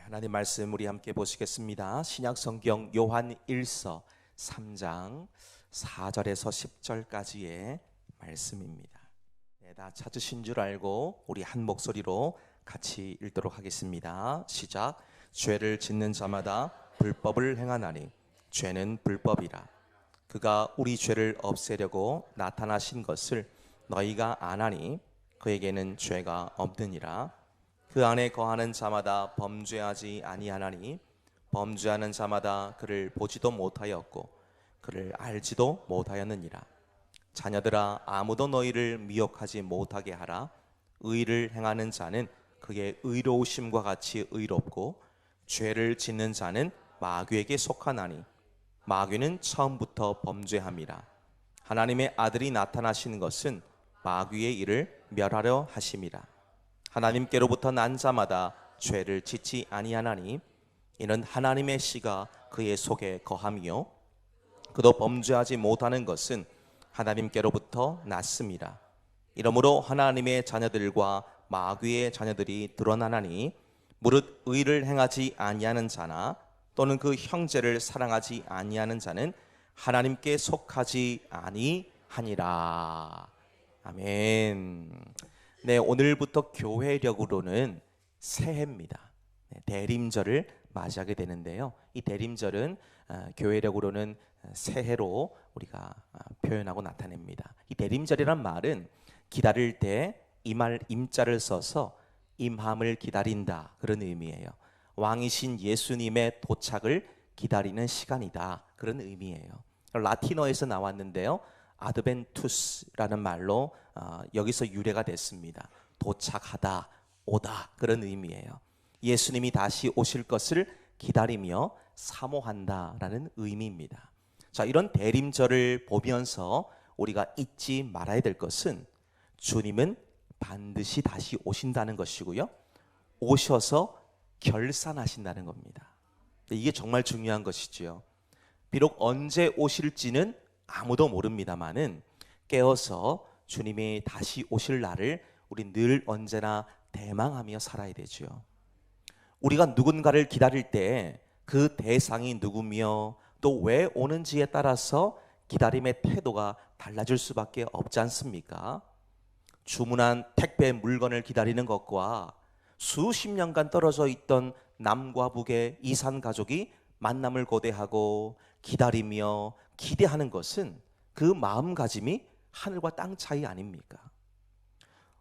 하나님 말씀 우리 함께 보시겠습니다. 신약성경 요한 1서 3장 4절에서 10절까지의 말씀입니다. 다 찾으신 줄 알고 우리 한 목소리로 같이 읽도록 하겠습니다. 시작. 죄를 짓는 자마다 불법을 행하나니 죄는 불법이라. 그가 우리 죄를 없애려고 나타나신 것을 너희가 아나니 그에게는 죄가 없느니라. 그 안에 거하는 자마다 범죄하지 아니하나니 범죄하는 자마다 그를 보지도 못하였고 그를 알지도 못하였느니라. 자녀들아, 아무도 너희를 미혹하지 못하게 하라. 의를 행하는 자는 그의 의로우심과 같이 의롭고 죄를 짓는 자는 마귀에게 속하나니 마귀는 처음부터 범죄함이라. 하나님의 아들이 나타나신 것은 마귀의 일을 멸하려 하심이라. 하나님께로부터 난 자마다 죄를 짓지 아니하나니 이는 하나님의 씨가 그의 속에 거함이요 그도 범죄하지 못하는 것은 하나님께로부터 났음이라. 이러므로 하나님의 자녀들과 마귀의 자녀들이 드러나나니 무릇 의를 행하지 아니하는 자나 또는 그 형제를 사랑하지 아니하는 자는 하나님께 속하지 아니하니라. 아멘. 네, 오늘부터 교회력으로는 새해입니다. 대림절을 맞이하게 되는데요. 이 대림절은 교회력으로는 새해로 우리가 표현하고 나타냅니다. 이 대림절이란 말은 기다릴 때 임할 임자를 써서 임함을 기다린다, 그런 의미예요. 왕이신 예수님의 도착을 기다리는 시간이다, 그런 의미예요. 라틴어에서 나왔는데요, 아드벤투스라는 말로 여기서 유래가 됐습니다. 도착하다, 오다, 그런 의미예요. 예수님이 다시 오실 것을 기다리며 사모한다라는 의미입니다. 자, 이런 대림절을 보면서 우리가 잊지 말아야 될 것은 주님은 반드시 다시 오신다는 것이고요, 오셔서 결산하신다는 겁니다. 이게 정말 중요한 것이지요. 비록 언제 오실지는 아무도 모릅니다만은 깨어서 주님이 다시 오실 날을 우리 늘 언제나 대망하며 살아야 되죠. 우리가 누군가를 기다릴 때 그 대상이 누구며 또 왜 오는지에 따라서 기다림의 태도가 달라질 수밖에 없지 않습니까? 주문한 택배 물건을 기다리는 것과 수십 년간 떨어져 있던 남과 북의 이산 가족이 만남을 고대하고 기다리며 기대하는 것은 그 마음가짐이 하늘과 땅 차이 아닙니까?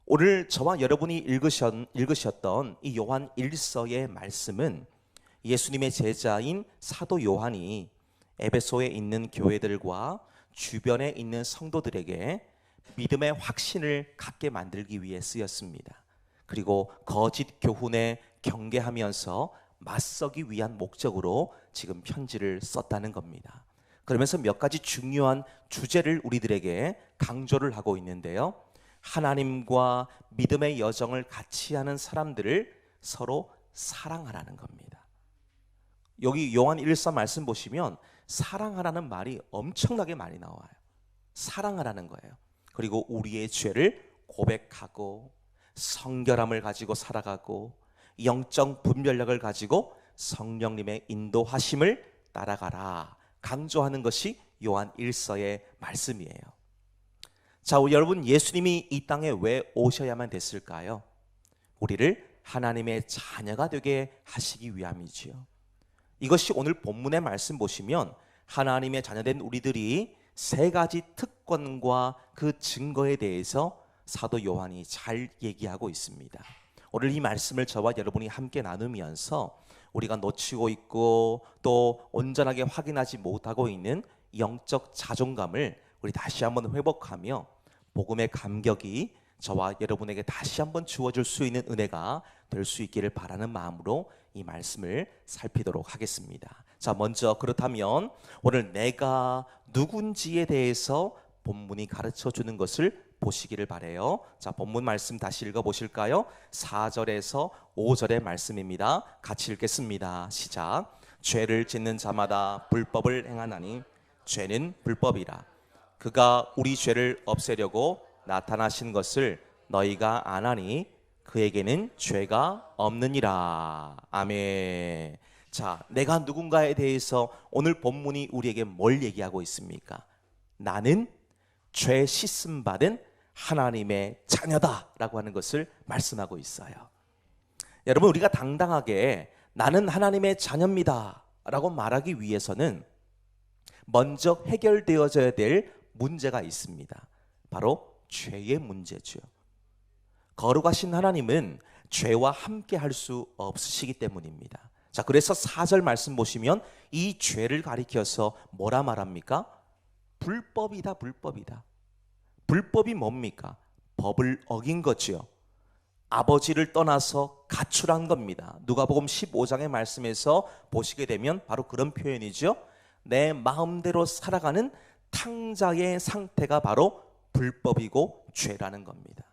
오늘 저와 여러분이 읽으셨던 이 요한 1서의 말씀은 예수님의 제자인 사도 요한이 에베소에 있는 교회들과 주변에 있는 성도들에게 믿음의 확신을 갖게 만들기 위해 쓰였습니다. 그리고 거짓 교훈에 경계하면서 맞서기 위한 목적으로 지금 편지를 썼다는 겁니다. 그러면서 몇 가지 중요한 주제를 우리들에게 강조를 하고 있는데요, 하나님과 믿음의 여정을 같이 하는 사람들을 서로 사랑하라는 겁니다. 여기 요한 1서 말씀 보시면 사랑하라는 말이 엄청나게 많이 나와요. 사랑하라는 거예요. 그리고 우리의 죄를 고백하고 성결함을 가지고 살아가고 영적 분별력을 가지고 성령님의 인도하심을 따라가라, 강조하는 것이 요한 1서의 말씀이에요. 자, 여러분, 예수님이 이 땅에 왜 오셔야만 됐을까요? 우리를 하나님의 자녀가 되게 하시기 위함이지요. 이것이 오늘 본문의 말씀 보시면 하나님의 자녀된 우리들이 세 가지 특권과 그 증거에 대해서 사도 요한이 잘 얘기하고 있습니다. 오늘 이 말씀을 저와 여러분이 함께 나누면서 우리가 놓치고 있고 또 온전하게 확인하지 못하고 있는 영적 자존감을 우리 다시 한번 회복하며 복음의 감격이 저와 여러분에게 다시 한번 주어질 수 있는 은혜가 될 수 있기를 바라는 마음으로 이 말씀을 살피도록 하겠습니다. 자, 먼저 그렇다면 오늘 내가 누군지에 대해서 본문이 가르쳐 주는 것을 보시기를 바래요. 자, 본문 말씀 다시 읽어보실까요? 4절에서 5절의 말씀입니다. 같이 읽겠습니다. 시작. 죄를 짓는 자마다 불법을 행하나니 죄는 불법이라. 그가 우리 죄를 없애려고 나타나신 것을 너희가 아나니 그에게는 죄가 없느니라. 아멘. 자, 내가 누군가에 대해서 오늘 본문이 우리에게 뭘 얘기하고 있습니까? 나는 죄 씻음 받은 하나님의 자녀다라고 하는 것을 말씀하고 있어요. 여러분, 우리가 당당하게 나는 하나님의 자녀입니다 라고 말하기 위해서는 먼저 해결되어져야 될 문제가 있습니다. 바로 죄의 문제죠. 거룩하신 하나님은 죄와 함께 할 수 없으시기 때문입니다. 자, 그래서 4절 말씀 보시면 이 죄를 가리켜서 뭐라 말합니까? 불법이다, 불법이다. 불법이 뭡니까? 법을 어긴 거지요. 아버지를 떠나서 가출한 겁니다. 누가복음 15장의 말씀에서 보시게 되면 바로 그런 표현이죠. 내 마음대로 살아가는 탕자의 상태가 바로 불법이고 죄라는 겁니다.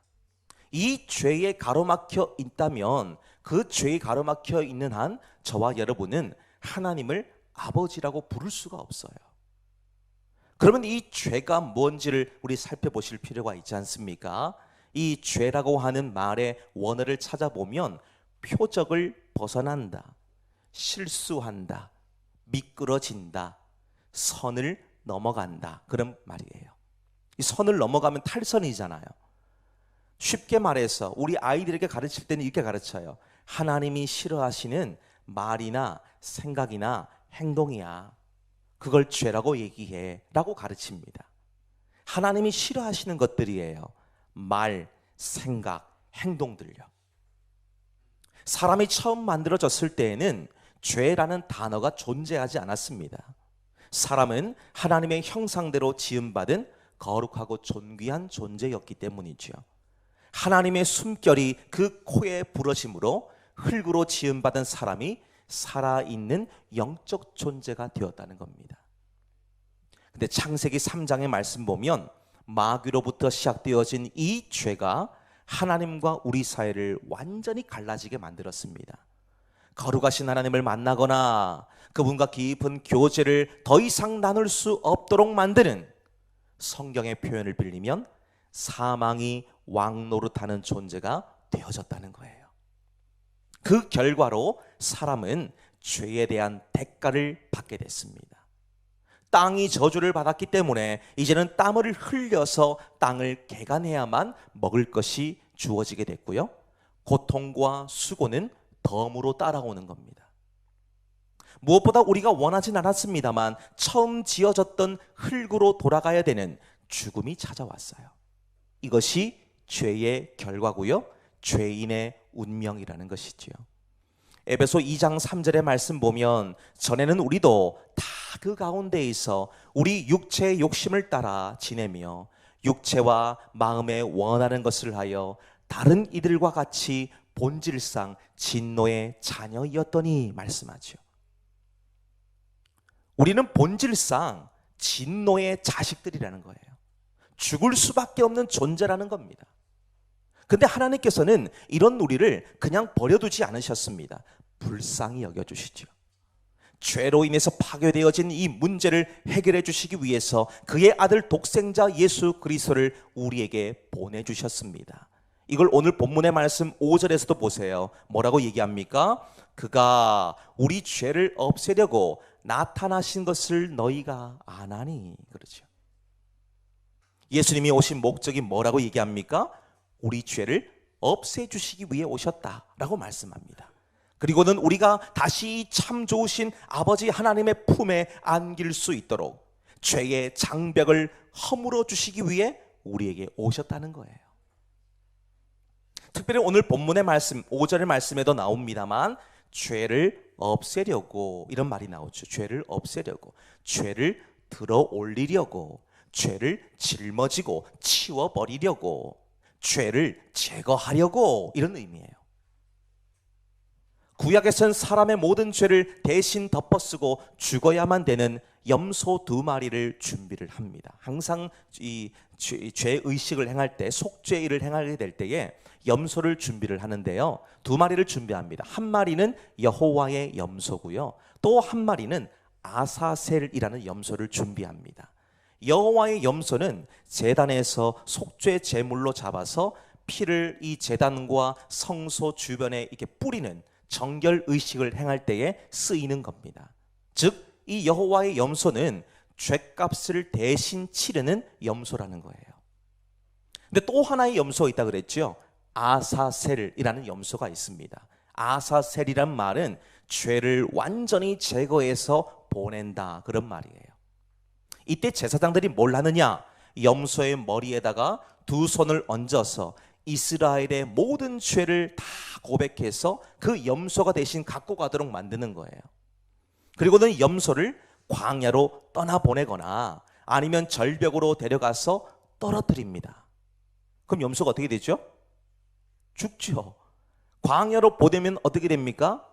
이 죄에 가로막혀 있다면 그 죄에 가로막혀 있는 한 저와 여러분은 하나님을 아버지라고 부를 수가 없어요. 그러면 이 죄가 뭔지를 우리 살펴보실 필요가 있지 않습니까? 이 죄라고 하는 말의 원어를 찾아보면 표적을 벗어난다, 실수한다, 미끄러진다, 선을 넘어간다, 그런 말이에요. 이 선을 넘어가면 탈선이잖아요. 쉽게 말해서 우리 아이들에게 가르칠 때는 이렇게 가르쳐요. 하나님이 싫어하시는 말이나 생각이나 행동이야. 그걸 죄라고 얘기해 라고 가르칩니다. 하나님이 싫어하시는 것들이에요. 말, 생각, 행동들요. 사람이 처음 만들어졌을 때에는 죄라는 단어가 존재하지 않았습니다. 사람은 하나님의 형상대로 지음받은 거룩하고 존귀한 존재였기 때문이죠. 하나님의 숨결이 그 코에 불어짐으로 흙으로 지음받은 사람이 살아있는 영적 존재가 되었다는 겁니다. 근데 창세기 3장의 말씀 보면 마귀로부터 시작되어진 이 죄가 하나님과 우리 사이를 완전히 갈라지게 만들었습니다. 거룩하신 하나님을 만나거나 그분과 깊은 교제를 더 이상 나눌 수 없도록 만드는, 성경의 표현을 빌리면 사망이 왕노릇하는 존재가 되어졌다는 거예요. 그 결과로 사람은 죄에 대한 대가를 받게 됐습니다. 땅이 저주를 받았기 때문에 이제는 땀을 흘려서 땅을 개간해야만 먹을 것이 주어지게 됐고요. 고통과 수고는 덤으로 따라오는 겁니다. 무엇보다 우리가 원하진 않았습니다만 처음 지어졌던 흙으로 돌아가야 되는 죽음이 찾아왔어요. 이것이 죄의 결과고요, 죄인의 운명이라는 것이지요. 에베소 2장 3절의 말씀 보면 전에는 우리도 다 그 가운데에서 우리 육체의 욕심을 따라 지내며 육체와 마음에 원하는 것을 하여 다른 이들과 같이 본질상 진노의 자녀이었더니 말씀하죠. 우리는 본질상 진노의 자식들이라는 거예요. 죽을 수밖에 없는 존재라는 겁니다. 근데 하나님께서는 이런 우리를 그냥 버려두지 않으셨습니다. 불쌍히 여겨주시죠. 죄로 인해서 파괴되어진 이 문제를 해결해 주시기 위해서 그의 아들 독생자 예수 그리스도를 우리에게 보내주셨습니다. 이걸 오늘 본문의 말씀 5절에서도 보세요. 뭐라고 얘기합니까? 그가 우리 죄를 없애려고 나타나신 것을 너희가 아나니. 그렇죠. 예수님이 오신 목적이 뭐라고 얘기합니까? 우리 죄를 없애주시기 위해 오셨다라고 말씀합니다. 그리고는 우리가 다시 참 좋으신 아버지 하나님의 품에 안길 수 있도록 죄의 장벽을 허물어 주시기 위해 우리에게 오셨다는 거예요. 특별히 오늘 본문의 말씀 5절의 말씀에도 나옵니다만 죄를 없애려고 이런 말이 나오죠. 죄를 없애려고, 죄를 들어 올리려고, 죄를 짊어지고 치워버리려고, 죄를 제거하려고, 이런 의미예요. 구약에서는 사람의 모든 죄를 대신 덮어쓰고 죽어야만 되는 염소 2마리를 준비를 합니다. 항상 이 죄의식을 행할 때, 속죄일을 행하게 될 때에 염소를 준비를 하는데요, 2마리를 준비합니다. 한 마리는 여호와의 염소고요, 또 한 마리는 아사셀이라는 염소를 준비합니다. 여호와의 염소는 제단에서 속죄 제물로 잡아서 피를 이 제단과 성소 주변에 이렇게 뿌리는 정결 의식을 행할 때에 쓰이는 겁니다. 즉 이 여호와의 염소는 죄값을 대신 치르는 염소라는 거예요. 근데 또 하나의 염소가 있다 그랬죠. 아사셀이라는 염소가 있습니다. 아사셀이란 말은 죄를 완전히 제거해서 보낸다, 그런 말이에요. 이때 제사장들이 뭘 하느냐? 염소의 머리에다가 두 손을 얹어서 이스라엘의 모든 죄를 다 고백해서 그 염소가 대신 갖고 가도록 만드는 거예요. 그리고는 염소를 광야로 떠나보내거나 아니면 절벽으로 데려가서 떨어뜨립니다. 그럼 염소가 어떻게 되죠? 죽죠. 광야로 보내면 어떻게 됩니까?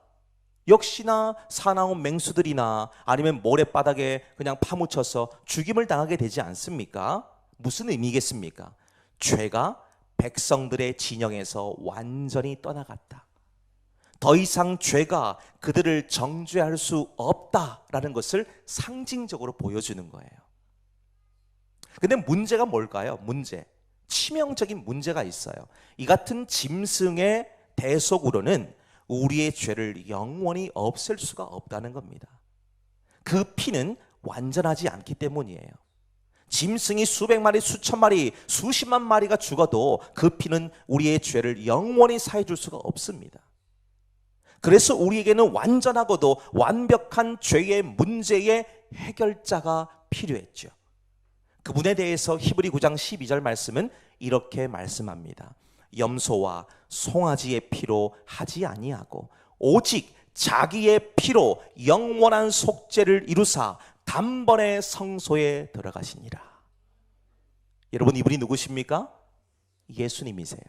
역시나 사나운 맹수들이나 아니면 모래바닥에 그냥 파묻혀서 죽임을 당하게 되지 않습니까? 무슨 의미겠습니까? 죄가 백성들의 진영에서 완전히 떠나갔다. 더 이상 죄가 그들을 정죄할 수 없다라는 것을 상징적으로 보여주는 거예요. 근데 문제가 뭘까요? 치명적인 문제가 있어요. 이 같은 짐승의 대속으로는 우리의 죄를 영원히 없앨 수가 없다는 겁니다. 그 피는 완전하지 않기 때문이에요. 짐승이 수백 마리, 수천 마리, 수십만 마리가 죽어도 그 피는 우리의 죄를 영원히 사해줄 수가 없습니다. 그래서 우리에게는 완전하고도 완벽한 죄의 문제의 해결자가 필요했죠. 그분에 대해서 히브리 9장 12절 말씀은 이렇게 말씀합니다. 염소와 송아지의 피로 하지 아니하고 오직 자기의 피로 영원한 속죄를 이루사 단번에 성소에 들어가시니라. 여러분, 이분이 누구십니까? 예수님이세요.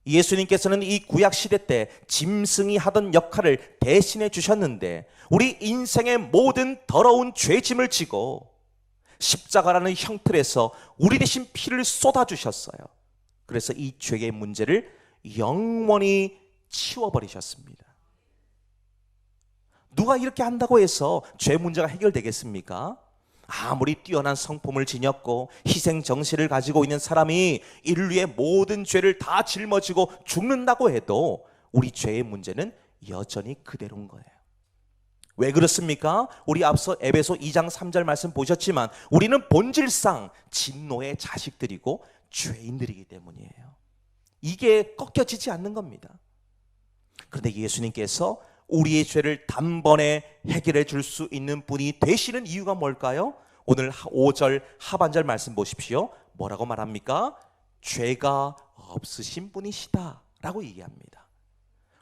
예수님께서는 이 구약시대 때 짐승이 하던 역할을 대신해 주셨는데 우리 인생의 모든 더러운 죄짐을 지고 십자가라는 형틀에서 우리 대신 피를 쏟아주셨어요. 그래서 이 죄의 문제를 영원히 치워버리셨습니다. 누가 이렇게 한다고 해서 죄 문제가 해결되겠습니까? 아무리 뛰어난 성품을 지녔고 희생 정신을 가지고 있는 사람이 인류의 모든 죄를 다 짊어지고 죽는다고 해도 우리 죄의 문제는 여전히 그대로인 거예요. 왜 그렇습니까? 우리 앞서 에베소 2장 3절 말씀 보셨지만 우리는 본질상 진노의 자식들이고 죄인들이기 때문이에요. 이게 꺾여지지 않는 겁니다. 그런데 예수님께서 우리의 죄를 단번에 해결해 줄 수 있는 분이 되시는 이유가 뭘까요? 오늘 5절 하반절 말씀 보십시오. 뭐라고 말합니까? 죄가 없으신 분이시다 라고 얘기합니다.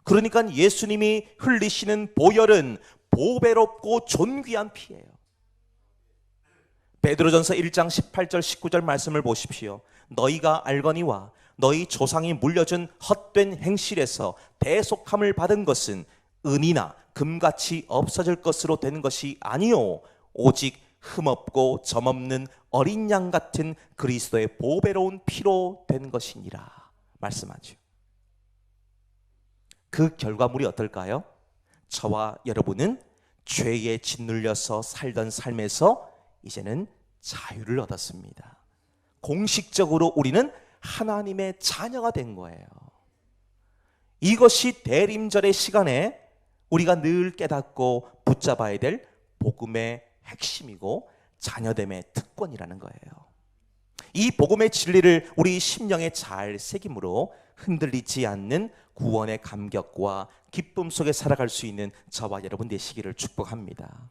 그러니까 예수님이 흘리시는 보혈은 보배롭고 존귀한 피예요. 베드로전서 1장 18절 19절 말씀을 보십시오. 너희가 알거니와 너희 조상이 물려준 헛된 행실에서 대속함을 받은 것은 은이나 금같이 없어질 것으로 된 것이 아니요 오직 흠없고 점없는 어린 양 같은 그리스도의 보배로운 피로 된 것이니라 말씀하죠. 그 결과물이 어떨까요? 저와 여러분은 죄에 짓눌려서 살던 삶에서 이제는 자유를 얻었습니다. 공식적으로 우리는 하나님의 자녀가 된 거예요. 이것이 대림절의 시간에 우리가 늘 깨닫고 붙잡아야 될 복음의 핵심이고 자녀됨의 특권이라는 거예요. 이 복음의 진리를 우리 심령에 잘 새김으로 흔들리지 않는 구원의 감격과 기쁨 속에 살아갈 수 있는 저와 여러분 되시기를 축복합니다.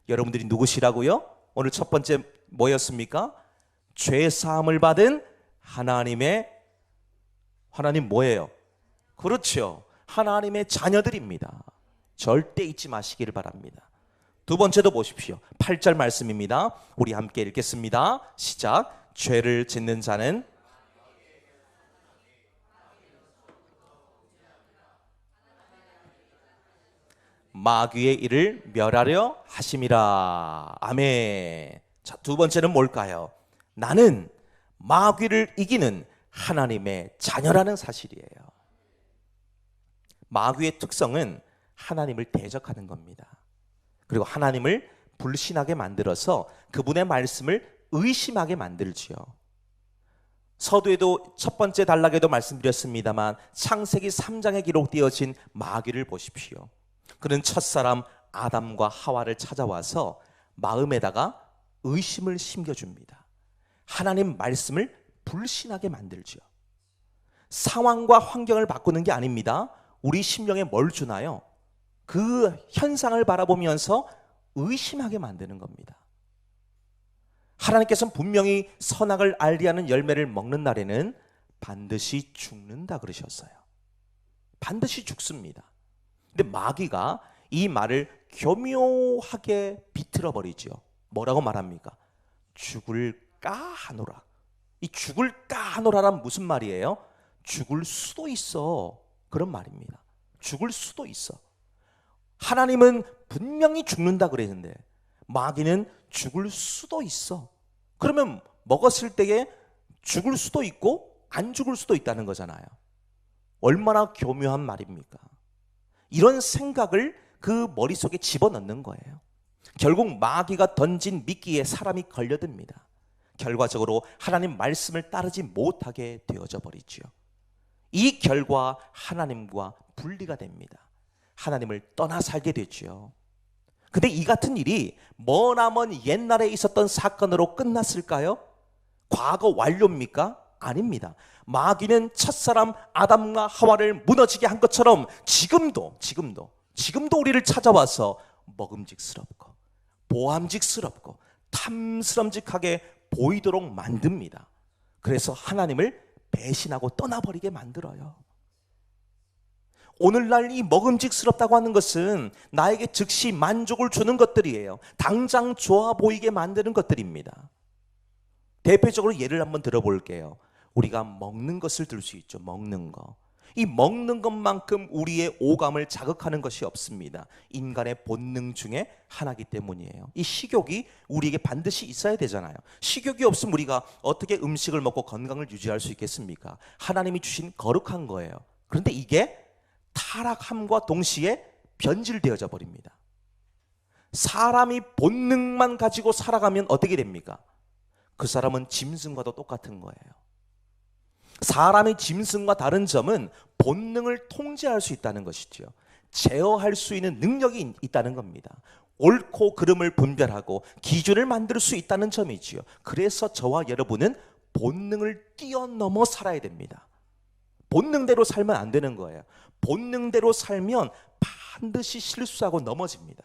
여러분들이 누구시라고요? 오늘 첫 번째 뭐였습니까? 죄 사함을 받은 하나님 뭐예요? 그렇죠. 하나님의 자녀들입니다. 절대 잊지 마시기를 바랍니다. 두 번째도 보십시오. 8절 말씀입니다. 우리 함께 읽겠습니다. 시작. 죄를 짓는 자는 마귀의 일을 멸하려 하심이라. 아멘. 자, 두 번째는 뭘까요? 나는 마귀를 이기는 하나님의 자녀라는 사실이에요. 마귀의 특성은 하나님을 대적하는 겁니다. 그리고 하나님을 불신하게 만들어서 그분의 말씀을 의심하게 만들지요. 서두에도 첫 번째 단락에도 말씀드렸습니다만 창세기 3장에 기록되어진 마귀를 보십시오. 그는 첫사람 아담과 하와를 찾아와서 마음에다가 의심을 심겨줍니다. 하나님 말씀을 불신하게 만들죠. 상황과 환경을 바꾸는 게 아닙니다. 우리 심령에 뭘 주나요? 그 현상을 바라보면서 의심하게 만드는 겁니다. 하나님께서는 분명히 선악을 알게 하는 열매를 먹는 날에는 반드시 죽는다 그러셨어요. 반드시 죽습니다. 근데 마귀가 이 말을 교묘하게 비틀어 버리죠. 뭐라고 말합니까? 죽을까 하노라. 이 죽을까 하노라란 무슨 말이에요? 죽을 수도 있어, 그런 말입니다. 죽을 수도 있어. 하나님은 분명히 죽는다 그랬는데 마귀는 죽을 수도 있어. 그러면 먹었을 때에 죽을 수도 있고 안 죽을 수도 있다는 거잖아요. 얼마나 교묘한 말입니까? 이런 생각을 그 머릿속에 집어넣는 거예요. 결국 마귀가 던진 미끼에 사람이 걸려듭니다. 결과적으로 하나님 말씀을 따르지 못하게 되어져 버리죠. 이 결과 하나님과 분리가 됩니다. 하나님을 떠나 살게 되죠. 근데 이 같은 일이 머나먼 옛날에 있었던 사건으로 끝났을까요? 과거 완료입니까? 아닙니다. 마귀는 첫사람 아담과 하와를 무너지게 한 것처럼 지금도 우리를 찾아와서 먹음직스럽고 보암직스럽고 탐스럼직하게 보이도록 만듭니다. 그래서 하나님을 배신하고 떠나버리게 만들어요. 오늘날 이 먹음직스럽다고 하는 것은 나에게 즉시 만족을 주는 것들이에요. 당장 좋아 보이게 만드는 것들입니다. 대표적으로 예를 한번 들어볼게요. 우리가 먹는 것을 들 수 있죠. 먹는 거. 이 먹는 것만큼 우리의 오감을 자극하는 것이 없습니다. 인간의 본능 중에 하나이기 때문이에요. 이 식욕이 우리에게 반드시 있어야 되잖아요. 식욕이 없으면 우리가 어떻게 음식을 먹고 건강을 유지할 수 있겠습니까? 하나님이 주신 거룩한 거예요. 그런데 이게 타락함과 동시에 변질되어져 버립니다. 사람이 본능만 가지고 살아가면 어떻게 됩니까? 그 사람은 짐승과도 똑같은 거예요. 사람의 짐승과 다른 점은 본능을 통제할 수 있다는 것이죠. 제어할 수 있는 능력이 있다는 겁니다. 옳고 그름을 분별하고 기준을 만들 수 있다는 점이지요. 그래서 저와 여러분은 본능을 뛰어넘어 살아야 됩니다. 본능대로 살면 안 되는 거예요. 본능대로 살면 반드시 실수하고 넘어집니다.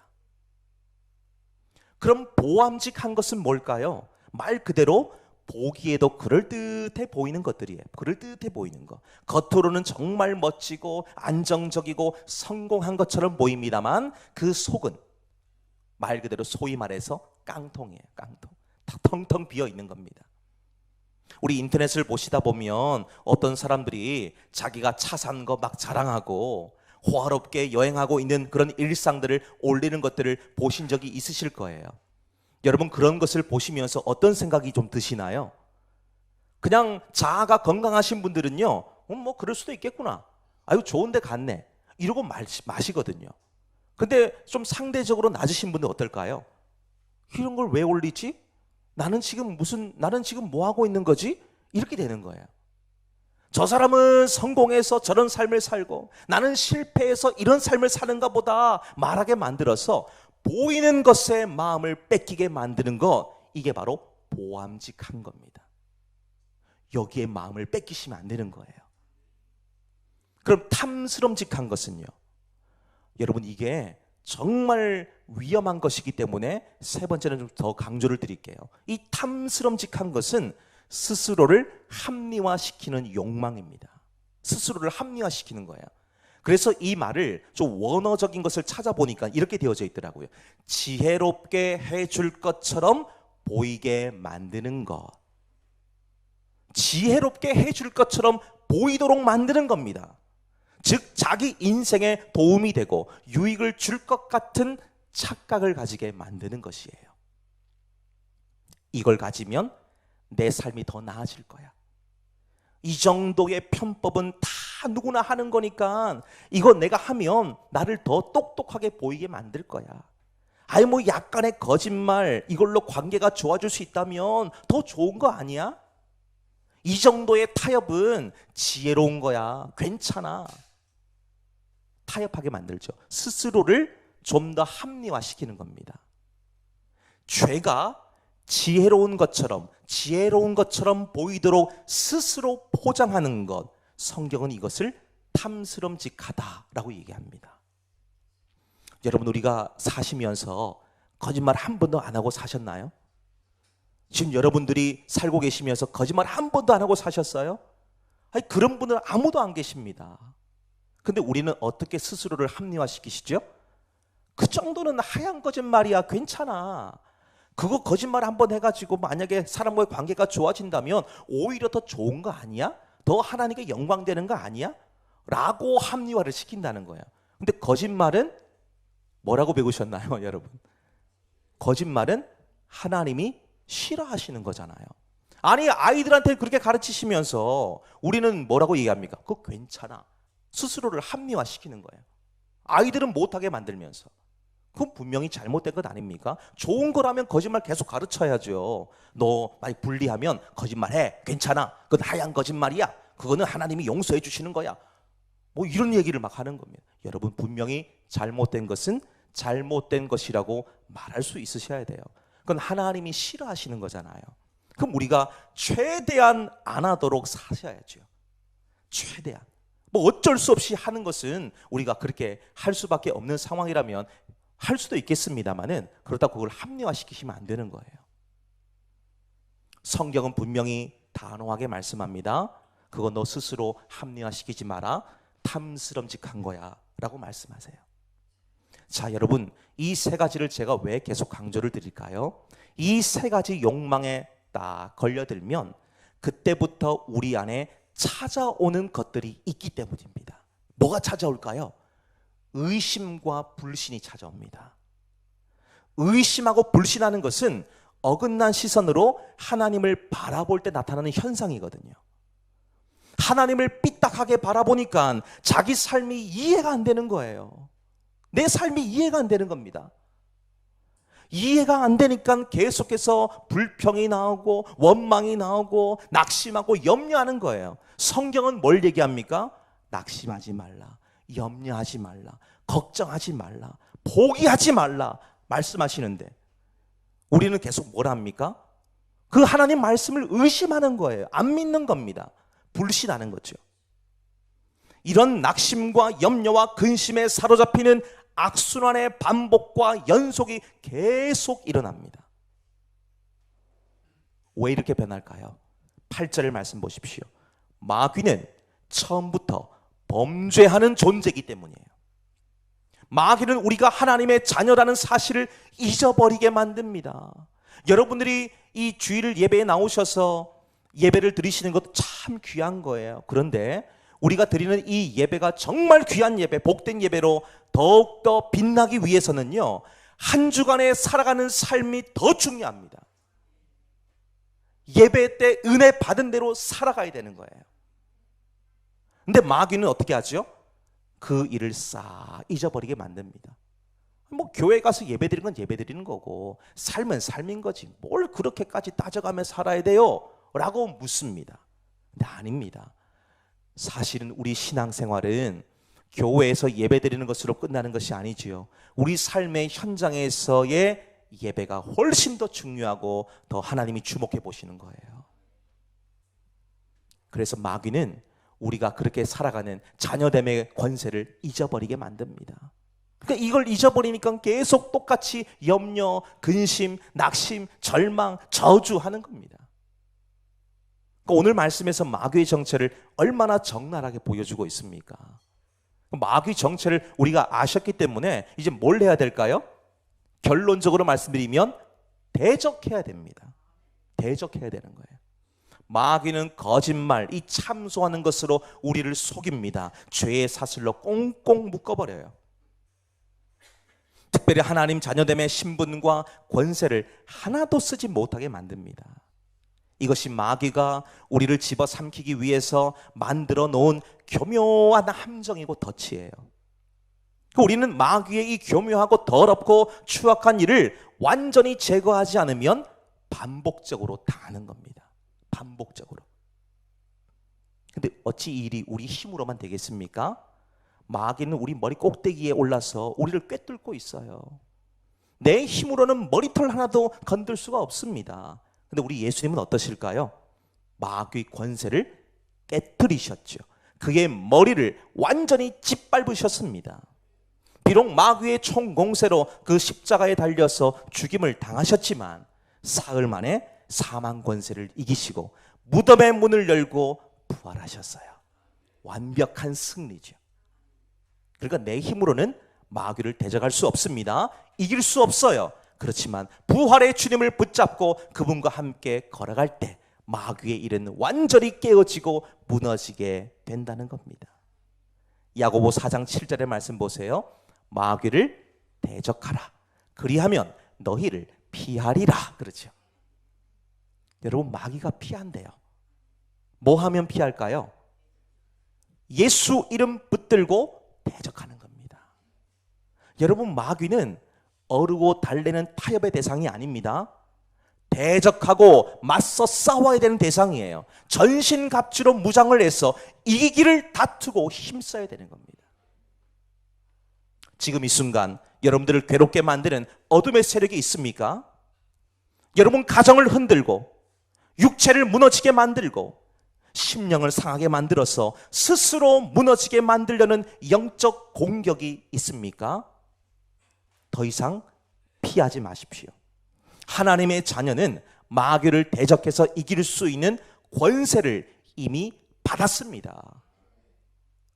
그럼 보암직한 것은 뭘까요? 말 그대로 보기에도 그럴듯해 보이는 것들이에요. 그럴듯해 보이는 것. 겉으로는 정말 멋지고 안정적이고 성공한 것처럼 보입니다만 그 속은 말 그대로 소위 말해서 깡통이에요. 깡통. 다 텅텅 비어 있는 겁니다. 우리 인터넷을 보시다 보면 어떤 사람들이 자기가 차 산 거 막 자랑하고 호화롭게 여행하고 있는 그런 일상들을 올리는 것들을 보신 적이 있으실 거예요. 여러분 그런 것을 보시면서 어떤 생각이 좀 드시나요? 그냥 자아가 건강하신 분들은요, 뭐 그럴 수도 있겠구나. 아유 좋은 데 갔네. 이러고 마시거든요. 근데 좀 상대적으로 낮으신 분들 어떨까요? 이런 걸 왜 올리지? 나는 지금 뭐 하고 있는 거지? 이렇게 되는 거예요. 저 사람은 성공해서 저런 삶을 살고 나는 실패해서 이런 삶을 사는가 보다 말하게 만들어서 보이는 것에 마음을 뺏기게 만드는 것, 이게 바로 보암직한 겁니다. 여기에 마음을 뺏기시면 안 되는 거예요. 그럼 탐스럼직한 것은요, 여러분 이게 정말 위험한 것이기 때문에 세 번째는 좀 더 강조를 드릴게요. 이 탐스럼직한 것은 스스로를 합리화시키는 욕망입니다. 스스로를 합리화시키는 거예요. 그래서 이 말을 좀 원어적인 것을 찾아보니까 이렇게 되어져 있더라고요. 지혜롭게 해줄 것처럼 보이게 만드는 것. 지혜롭게 해줄 것처럼 보이도록 만드는 겁니다. 즉 자기 인생에 도움이 되고 유익을 줄 것 같은 착각을 가지게 만드는 것이에요. 이걸 가지면 내 삶이 더 나아질 거야. 이 정도의 편법은 다 누구나 하는 거니까 이거 내가 하면 나를 더 똑똑하게 보이게 만들 거야. 아니 뭐 약간의 거짓말 이걸로 관계가 좋아질 수 있다면 더 좋은 거 아니야? 이 정도의 타협은 지혜로운 거야. 괜찮아. 타협하게 만들죠. 스스로를 좀 더 합리화시키는 겁니다. 죄가 지혜로운 것처럼 보이도록 스스로 포장하는 것, 성경은 이것을 탐스럼직하다라고 얘기합니다. 여러분, 우리가 사시면서 거짓말 한 번도 안 하고 사셨나요? 지금 여러분들이 살고 계시면서 거짓말 한 번도 안 하고 사셨어요? 아니, 그런 분은 아무도 안 계십니다. 근데 우리는 어떻게 스스로를 합리화시키시죠? 그 정도는 하얀 거짓말이야. 괜찮아. 그거 거짓말 한 번 해가지고 만약에 사람과의 관계가 좋아진다면 오히려 더 좋은 거 아니야? 더 하나님께 영광되는 거 아니야? 라고 합리화를 시킨다는 거예요. 근데 거짓말은 뭐라고 배우셨나요, 여러분? 거짓말은 하나님이 싫어하시는 거잖아요. 아니, 아이들한테 그렇게 가르치시면서 우리는 뭐라고 얘기합니까? 그거 괜찮아. 스스로를 합리화시키는 거예요. 아이들은 못하게 만들면서. 그건 분명히 잘못된 것 아닙니까? 좋은 거라면 거짓말 계속 가르쳐야죠. 너 많이 불리하면 거짓말해. 괜찮아. 그건 하얀 거짓말이야. 그거는 하나님이 용서해 주시는 거야. 뭐 이런 얘기를 막 하는 겁니다. 여러분, 분명히 잘못된 것은 잘못된 것이라고 말할 수 있으셔야 돼요. 그건 하나님이 싫어하시는 거잖아요. 그럼 우리가 최대한 안 하도록 사셔야죠. 최대한. 뭐 어쩔 수 없이 하는 것은 우리가 그렇게 할 수밖에 없는 상황이라면 할 수도 있겠습니다만은 그러다 그걸 합리화시키시면 안 되는 거예요. 성경은 분명히 단호하게 말씀합니다. 그거 너 스스로 합리화시키지 마라. 탐스럼직한 거야 라고 말씀하세요. 자, 여러분, 이 세 가지를 제가 왜 계속 강조를 드릴까요? 이 세 가지 욕망에 딱 걸려들면 그때부터 우리 안에 찾아오는 것들이 있기 때문입니다. 뭐가 찾아올까요? 의심과 불신이 찾아옵니다. 의심하고 불신하는 것은 어긋난 시선으로 하나님을 바라볼 때 나타나는 현상이거든요. 하나님을 삐딱하게 바라보니까 자기 삶이 이해가 안 되는 거예요. 내 삶이 이해가 안 되는 겁니다. 이해가 안 되니까 계속해서 불평이 나오고 원망이 나오고 낙심하고 염려하는 거예요. 성경은 뭘 얘기합니까? 낙심하지 말라, 염려하지 말라, 걱정하지 말라, 포기하지 말라 말씀하시는데 우리는 계속 뭘 합니까? 그 하나님 말씀을 의심하는 거예요. 안 믿는 겁니다. 불신하는 거죠. 이런 낙심과 염려와 근심에 사로잡히는 악순환의 반복과 연속이 계속 일어납니다. 왜 이렇게 변할까요? 8절의 말씀 보십시오. 마귀는 처음부터 범죄하는 존재이기 때문이에요. 마귀는 우리가 하나님의 자녀라는 사실을 잊어버리게 만듭니다. 여러분들이 이 주일 예배에 나오셔서 예배를 드리시는 것도 참 귀한 거예요. 그런데 우리가 드리는 이 예배가 정말 귀한 예배, 복된 예배로 더욱더 빛나기 위해서는요, 한 주간에 살아가는 삶이 더 중요합니다. 예배 때 은혜 받은 대로 살아가야 되는 거예요. 근데 마귀는 어떻게 하죠? 그 일을 싹 잊어버리게 만듭니다. 뭐 교회 가서 예배 드리는 건 예배 드리는 거고 삶은 삶인 거지 뭘 그렇게까지 따져가며 살아야 돼요? 라고 묻습니다. 근데 아닙니다. 사실은 우리 신앙생활은 교회에서 예배 드리는 것으로 끝나는 것이 아니지요. 우리 삶의 현장에서의 예배가 훨씬 더 중요하고 더 하나님이 주목해 보시는 거예요. 그래서 마귀는 우리가 그렇게 살아가는 자녀됨의 권세를 잊어버리게 만듭니다. 그러니까 이걸 잊어버리니까 계속 똑같이 염려, 근심, 낙심, 절망, 저주하는 겁니다. 그러니까 오늘 말씀에서 마귀의 정체를 얼마나 적나라하게 보여주고 있습니까? 마귀 정체를 우리가 아셨기 때문에 이제 뭘 해야 될까요? 결론적으로 말씀드리면 대적해야 됩니다. 대적해야 되는 거예요. 마귀는 거짓말, 이 참소하는 것으로 우리를 속입니다. 죄의 사슬로 꽁꽁 묶어버려요. 특별히 하나님 자녀됨의 신분과 권세를 하나도 쓰지 못하게 만듭니다. 이것이 마귀가 우리를 집어삼키기 위해서 만들어 놓은 교묘한 함정이고 덫이에요. 우리는 마귀의 이 교묘하고 더럽고 추악한 일을 완전히 제거하지 않으면 반복적으로 당하는 겁니다. 반복적으로. 근데 어찌 이 일이 우리 힘으로만 되겠습니까? 마귀는 우리 머리 꼭대기에 올라서 우리를 꿰뚫고 있어요. 내 힘으로는 머리털 하나도 건들 수가 없습니다. 근데 우리 예수님은 어떠실까요? 마귀의 권세를 깨뜨리셨죠. 그의 머리를 완전히 짓밟으셨습니다. 비록 마귀의 총공세로 그 십자가에 달려서 죽임을 당하셨지만 사흘 만에 사망 권세를 이기시고 무덤의 문을 열고 부활하셨어요. 완벽한 승리죠. 그러니까 내 힘으로는 마귀를 대적할 수 없습니다. 이길 수 없어요. 그렇지만 부활의 주님을 붙잡고 그분과 함께 걸어갈 때 마귀의 일은 완전히 깨어지고 무너지게 된다는 겁니다. 야고보 4장 7절의 말씀 보세요. 마귀를 대적하라. 그리하면 너희를 피하리라. 그렇죠. 여러분, 마귀가 피한대요. 뭐 하면 피할까요? 예수 이름 붙들고 대적하는 겁니다. 여러분, 마귀는 어르고 달래는 타협의 대상이 아닙니다. 대적하고 맞서 싸워야 되는 대상이에요. 전신갑주로 무장을 해서 이기기를 다투고 힘써야 되는 겁니다. 지금 이 순간 여러분들을 괴롭게 만드는 어둠의 세력이 있습니까? 여러분 가정을 흔들고 육체를 무너지게 만들고 심령을 상하게 만들어서 스스로 무너지게 만들려는 영적 공격이 있습니까? 더 이상 피하지 마십시오. 하나님의 자녀는 마귀를 대적해서 이길 수 있는 권세를 이미 받았습니다.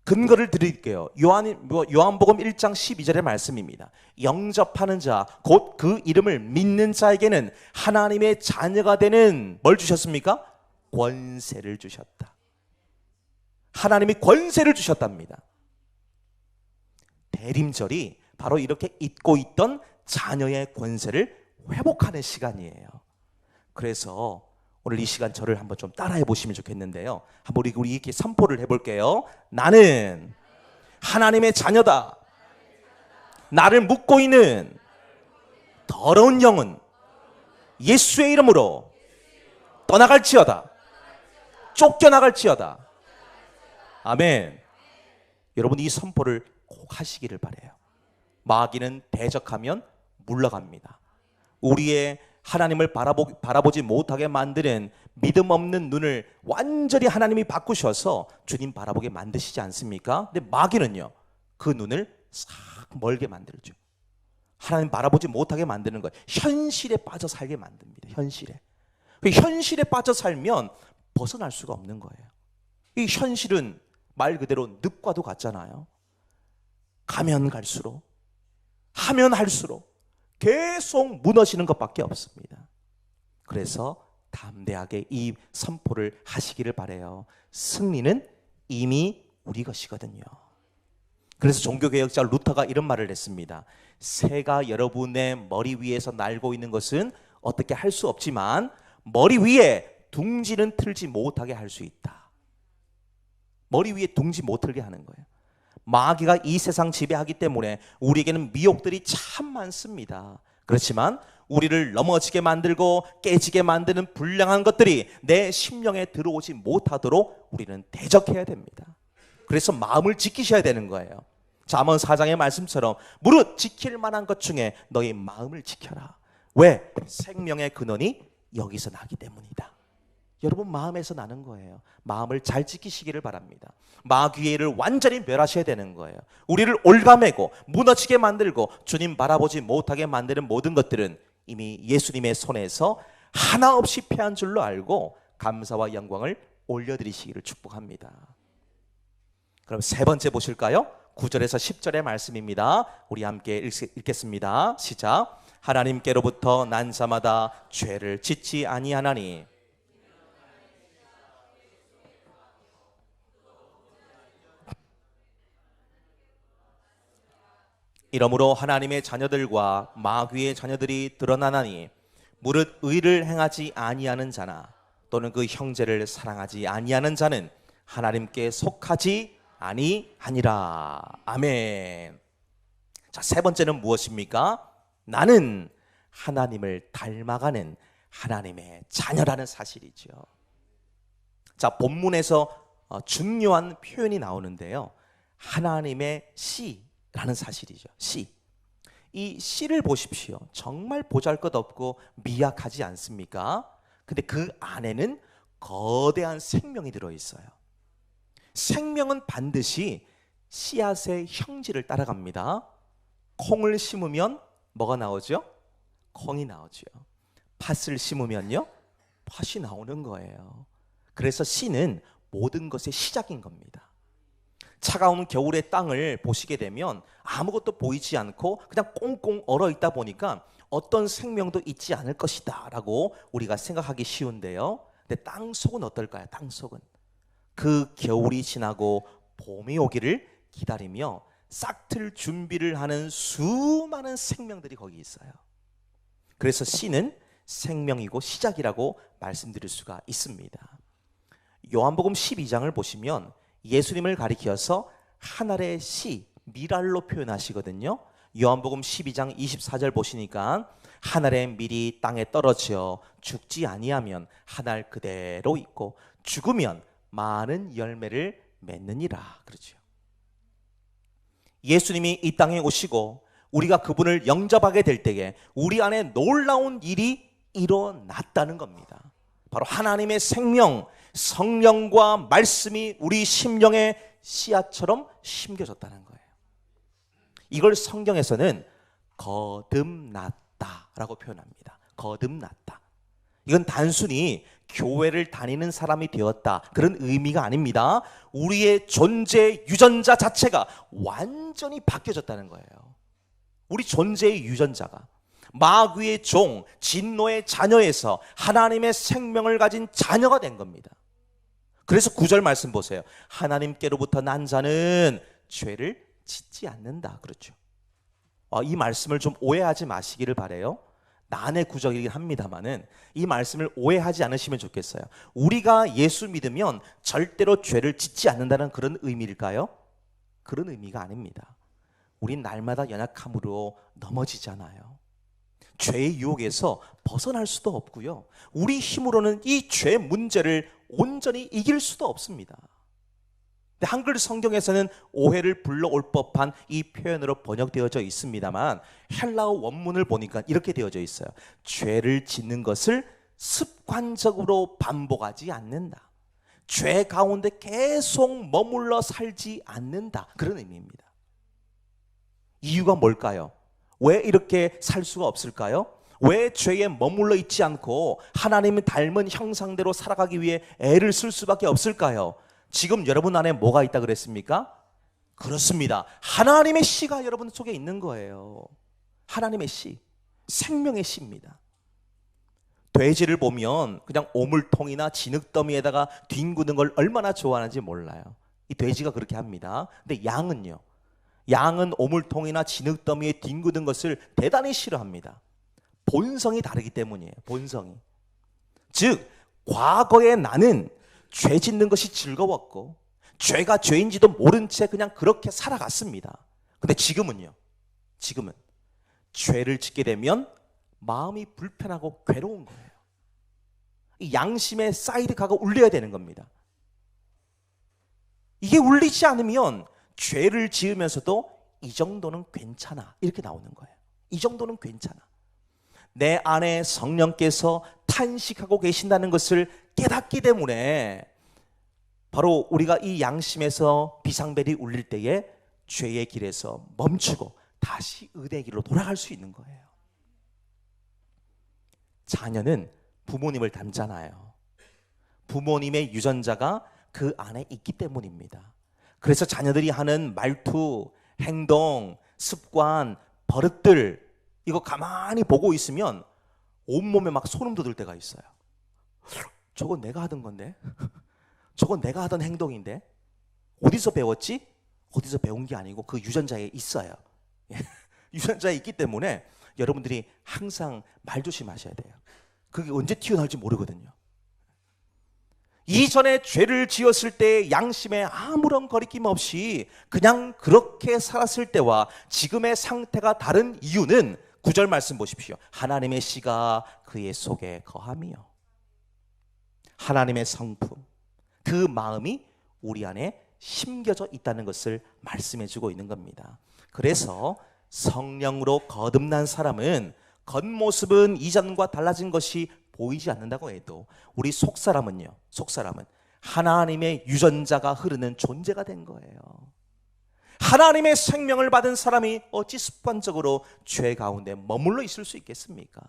근거를 드릴게요. 요한복음 1장 12절의 말씀입니다. 영접하는 자, 곧 그 이름을 믿는 자에게는 하나님의 자녀가 되는 뭘 주셨습니까? 권세를 주셨다. 하나님이 권세를 주셨답니다. 대림절이 바로 이렇게 잊고 있던 자녀의 권세를 회복하는 시간이에요. 그래서 오늘 이 시간 저를 한번 좀 따라해 보시면 좋겠는데요. 한번 우리 이렇게 선포를 해볼게요. 나는 하나님의 자녀다. 나를 묶고 있는 더러운 영은 예수의 이름으로 떠나갈지어다. 쫓겨나갈지어다. 아멘. 여러분 이 선포를 꼭 하시기를 바라요. 마귀는 대적하면 물러갑니다. 우리의 하나님을 바라보지 못하게 만드는 믿음 없는 눈을 완전히 하나님이 바꾸셔서 주님 바라보게 만드시지 않습니까? 근데 마귀는요, 그 눈을 싹 멀게 만들죠. 하나님 바라보지 못하게 만드는 거예요. 현실에 빠져 살게 만듭니다. 현실에. 현실에 빠져 살면 벗어날 수가 없는 거예요. 이 현실은 말 그대로 늪과도 같잖아요. 가면 갈수록, 하면 할수록 계속 무너지는 것밖에 없습니다. 그래서 담대하게 이 선포를 하시기를 바라요. 승리는 이미 우리 것이거든요. 그래서 종교개혁자 루터가 이런 말을 했습니다. 새가 여러분의 머리 위에서 날고 있는 것은 어떻게 할 수 없지만 머리 위에 둥지는 틀지 못하게 할 수 있다. 머리 위에 둥지 못 틀게 하는 거예요. 마귀가 이 세상 지배하기 때문에 우리에게는 미혹들이 참 많습니다. 그렇지만 우리를 넘어지게 만들고 깨지게 만드는 불량한 것들이 내 심령에 들어오지 못하도록 우리는 대적해야 됩니다. 그래서 마음을 지키셔야 되는 거예요. 잠언 4장의 말씀처럼 무릇 지킬 만한 것 중에 너희 마음을 지켜라. 왜? 생명의 근원이 여기서 나기 때문이다. 여러분 마음에서 나는 거예요. 마음을 잘 지키시기를 바랍니다. 마귀의 일을 완전히 멸하셔야 되는 거예요. 우리를 올가매고 무너지게 만들고 주님 바라보지 못하게 만드는 모든 것들은 이미 예수님의 손에서 하나 없이 패한 줄로 알고 감사와 영광을 올려드리시기를 축복합니다. 그럼 세 번째 보실까요? 9절에서 10절의 말씀입니다. 우리 함께 읽겠습니다. 시작. 하나님께로부터 난 자마다 죄를 짓지 아니하나니 이러므로 하나님의 자녀들과 마귀의 자녀들이 드러나나니 무릇 의를 행하지 아니하는 자나 또는 그 형제를 사랑하지 아니하는 자는 하나님께 속하지 아니하니라. 아멘. 자, 세 번째는 무엇입니까? 나는 하나님을 닮아가는 하나님의 자녀라는 사실이죠. 자, 본문에서 중요한 표현이 나오는데요. 하나님의 씨라는 사실이죠. 씨. 이 씨를 보십시오. 정말 보잘것없고 미약하지 않습니까? 근데 그 안에는 거대한 생명이 들어있어요. 생명은 반드시 씨앗의 형질을 따라갑니다. 콩을 심으면 뭐가 나오죠? 콩이 나오죠. 팥을 심으면요, 팥이 나오는 거예요. 그래서 씨는 모든 것의 시작인 겁니다. 차가운 겨울의 땅을 보시게 되면 아무것도 보이지 않고 그냥 꽁꽁 얼어 있다 보니까 어떤 생명도 있지 않을 것이다 라고 우리가 생각하기 쉬운데요. 근데 땅 속은 어떨까요? 땅 속은 그 겨울이 지나고 봄이 오기를 기다리며 싹틀 준비를 하는 수많은 생명들이 거기 있어요. 그래서 씨는 생명이고 시작이라고 말씀드릴 수가 있습니다. 요한복음 12장을 보시면 예수님을 가리켜서 한 알의 씨, 밀알로 표현하시거든요. 요한복음 12장 24절 보시니까 한 알의 밀이 땅에 떨어져 죽지 아니하면 한 알 그대로 있고 죽으면 많은 열매를 맺느니라. 그렇죠. 예수님이 이 땅에 오시고 우리가 그분을 영접하게 될 때에 우리 안에 놀라운 일이 일어났다는 겁니다. 바로 하나님의 생명, 성령과 말씀이 우리 심령의 씨앗처럼 심겨졌다는 거예요. 이걸 성경에서는 거듭났다라고 표현합니다. 거듭났다. 이건 단순히 교회를 다니는 사람이 되었다 그런 의미가 아닙니다. 우리의 존재 유전자 자체가 완전히 바뀌어졌다는 거예요. 우리 존재의 유전자가 마귀의 종, 진노의 자녀에서 하나님의 생명을 가진 자녀가 된 겁니다. 그래서 9절 말씀 보세요. 하나님께로부터 난 자는 죄를 짓지 않는다. 그렇죠. 이 말씀을 좀 오해하지 마시기를 바라요. 난의 구절이긴 합니다만은 이 말씀을 오해하지 않으시면 좋겠어요. 우리가 예수 믿으면 절대로 죄를 짓지 않는다는 그런 의미일까요? 그런 의미가 아닙니다. 우린 날마다 연약함으로 넘어지잖아요. 죄의 유혹에서 벗어날 수도 없고요. 우리 힘으로는 이 죄 문제를 온전히 이길 수도 없습니다. 근데 한글 성경에서는 오해를 불러올 법한 이 표현으로 번역되어져 있습니다만 헬라어 원문을 보니까 이렇게 되어져 있어요. 죄를 짓는 것을 습관적으로 반복하지 않는다. 죄 가운데 계속 머물러 살지 않는다. 그런 의미입니다. 이유가 뭘까요? 왜 이렇게 살 수가 없을까요? 왜 죄에 머물러 있지 않고 하나님을 닮은 형상대로 살아가기 위해 애를 쓸 수밖에 없을까요? 지금 여러분 안에 뭐가 있다 그랬습니까? 그렇습니다. 하나님의 씨가 여러분 속에 있는 거예요. 하나님의 씨, 생명의 씨입니다. 돼지를 보면 그냥 오물통이나 진흙더미에다가 뒹구는 걸 얼마나 좋아하는지 몰라요. 이 돼지가 그렇게 합니다. 근데 양은요? 양은 오물통이나 진흙더미에 뒹구는 것을 대단히 싫어합니다. 본성이 다르기 때문이에요. 본성이. 즉 과거의 나는 죄 짓는 것이 즐거웠고 죄가 죄인지도 모른 채 그냥 그렇게 살아갔습니다. 근데 지금은요. 지금은 죄를 짓게 되면 마음이 불편하고 괴로운 거예요. 이 양심의 사이드카가 울려야 되는 겁니다. 이게 울리지 않으면 죄를 지으면서도 이 정도는 괜찮아 이렇게 나오는 거예요. 이 정도는 괜찮아. 내 안에 성령께서 탄식하고 계신다는 것을 깨닫기 때문에 바로 우리가 이 양심에서 비상벨이 울릴 때에 죄의 길에서 멈추고 다시 의의 길로 돌아갈 수 있는 거예요. 자녀는 부모님을 닮잖아요. 부모님의 유전자가 그 안에 있기 때문입니다. 그래서 자녀들이 하는 말투, 행동, 습관, 버릇들 이거 가만히 보고 있으면 온몸에 막 소름 돋을 때가 있어요. 저건 내가 하던 건데? 저건 내가 하던 행동인데? 어디서 배웠지? 어디서 배운 게 아니고 그 유전자에 있어요. 유전자에 있기 때문에 여러분들이 항상 말 조심하셔야 돼요. 그게 언제 튀어나올지 모르거든요. 이전에 죄를 지었을 때 양심에 아무런 거리낌 없이 그냥 그렇게 살았을 때와 지금의 상태가 다른 이유는 9절 말씀 보십시오. 하나님의 씨가 그의 속에 거하며 하나님의 성품, 그 마음이 우리 안에 심겨져 있다는 것을 말씀해 주고 있는 겁니다. 그래서 성령으로 거듭난 사람은 겉모습은 이전과 달라진 것이 보이지 않는다고 해도 우리 속사람은 하나님의 유전자가 흐르는 존재가 된 거예요. 하나님의 생명을 받은 사람이 어찌 습관적으로 죄 가운데 머물러 있을 수 있겠습니까?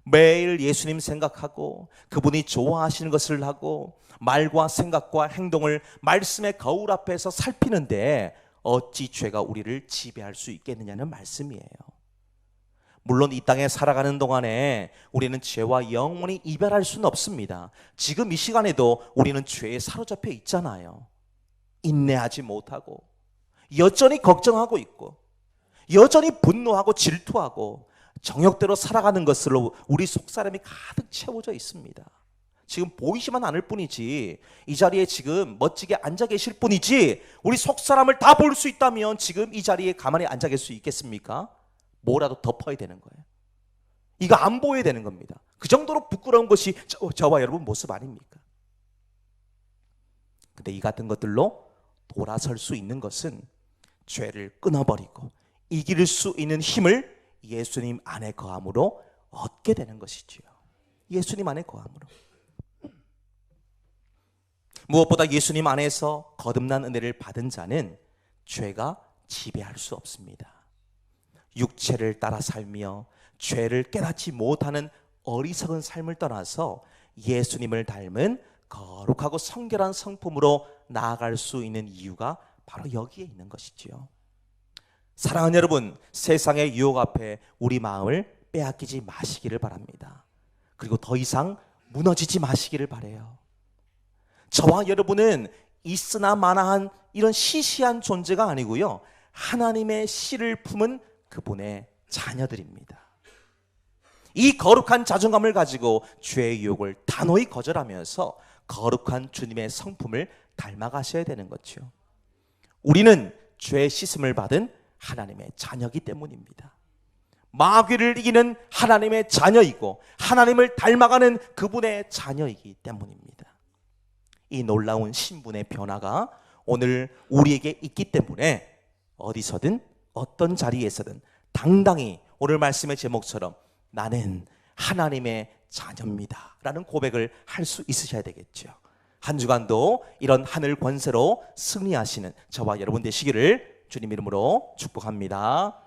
매일 예수님 생각하고 그분이 좋아하시는 것을 하고 말과 생각과 행동을 말씀의 거울 앞에서 살피는데 어찌 죄가 우리를 지배할 수 있겠느냐는 말씀이에요. 물론 이 땅에 살아가는 동안에 우리는 죄와 영원히 이별할 수는 없습니다. 지금 이 시간에도 우리는 죄에 사로잡혀 있잖아요. 인내하지 못하고 여전히 걱정하고 있고 여전히 분노하고 질투하고 정욕대로 살아가는 것으로 우리 속사람이 가득 채워져 있습니다. 지금 보이지만 않을 뿐이지, 이 자리에 지금 멋지게 앉아 계실 뿐이지, 우리 속사람을 다 볼 수 있다면 지금 이 자리에 가만히 앉아 계실 수 있겠습니까? 뭐라도 덮어야 되는 거예요. 이거 안 보여야 되는 겁니다. 그 정도로 부끄러운 것이 저와 여러분 모습 아닙니까? 근데 이 같은 것들로 돌아설 수 있는 것은 죄를 끊어버리고 이길 수 있는 힘을 예수님 안에 거함으로 얻게 되는 것이지요. 예수님 안에 거함으로. 무엇보다 예수님 안에서 거듭난 은혜를 받은 자는 죄가 지배할 수 없습니다. 육체를 따라 살며 죄를 깨닫지 못하는 어리석은 삶을 떠나서 예수님을 닮은 거룩하고 성결한 성품으로 나아갈 수 있는 이유가 바로 여기에 있는 것이지요. 사랑하는 여러분, 세상의 유혹 앞에 우리 마음을 빼앗기지 마시기를 바랍니다. 그리고 더 이상 무너지지 마시기를 바라요. 저와 여러분은 있으나 마나한 이런 시시한 존재가 아니고요, 하나님의 씨를 품은 그분의 자녀들입니다. 이 거룩한 자존감을 가지고 죄의 유혹을 단호히 거절하면서 거룩한 주님의 성품을 닮아가셔야 되는 거죠. 우리는 죄 씻음을 받은 하나님의 자녀이기 때문입니다. 마귀를 이기는 하나님의 자녀이고 하나님을 닮아가는 그분의 자녀이기 때문입니다. 이 놀라운 신분의 변화가 오늘 우리에게 있기 때문에 어디서든 어떤 자리에서든 당당히 오늘 말씀의 제목처럼 나는 하나님의 자녀입니다 라는 고백을 할 수 있으셔야 되겠죠. 한 주간도 이런 하늘 권세로 승리하시는 저와 여러분 되시기를 주님 이름으로 축복합니다.